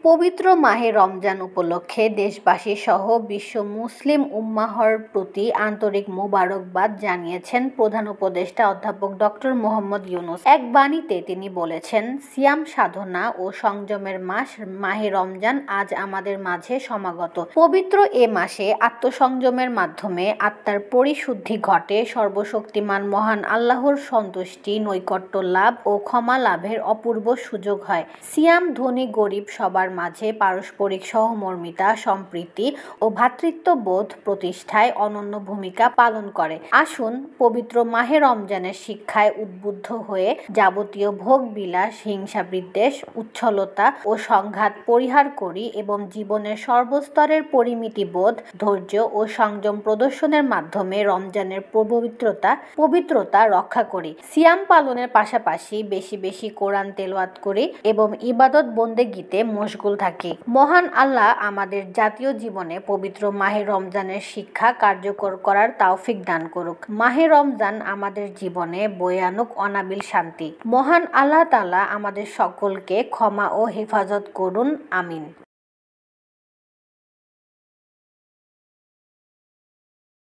পবিত্র মাহে রমজান উপলক্ষে দেশবাসী সহ বিশ্ব মুসলিম উম্মাহর প্রতি আন্তরিক মোবারকবাদ জানিয়েছেন প্রধান উপদেষ্টা অধ্যাপক ডক্টর মোহাম্মদ ইউনূস। এক বাণীতে তিনি বলেছেন, সিয়াম সাধনা ও সংযমের মাস মাহে রমজান আজ আমাদের মাঝে সমাগত। পবিত্র এ মাসে আত্মসংযমের মাধ্যমে আত্মার পরিশুদ্ধি ঘটে, সর্বশক্তিমান মহান আল্লাহর সন্তুষ্টি, নৈকট্য লাভ ও ক্ষমা লাভের অপূর্ব সুযোগ হয়। সিয়াম ধনী গরিব সবার মাঝে পারস্পরিক সহমর্মিতা, সম্প্রীতি ও ভ্রাতৃত্ববোধ প্রতিষ্ঠায় অনন্য ভূমিকা পালন করে। আসুন পবিত্র মাহে রমজানের শিক্ষায় উদ্বুদ্ধ হয়ে যাবতীয় ভোগ বিলাস, হিংসা বিদ্বেষ, উচ্ছলতা ও সংঘাত পরিহার করি এবং জীবনের সর্বস্তরের পরিমিতিবোধ, ধৈর্য ও সংযম প্রদর্শনের মাধ্যমে রমজানের পবিত্রতা রক্ষা করি। সিয়াম পালনের পাশাপাশি বেশি বেশি কোরআন তেলাওয়াত করি এবং ইবাদত বন্দেগীতে মশগুল থাকি। মহান আল্লাহ আমাদের জাতীয় জীবনে পবিত্র মাহে রমজানের শিক্ষা কার্যকর করার তৌফিক দান করুক। মাহে রমজান আমাদের জীবনে বয়ে আনুক অনাবিল শান্তি। মহান আল্লাহ তাআলা আমাদের সকলকে ক্ষমা ও হেফাজত করুন। আমিন।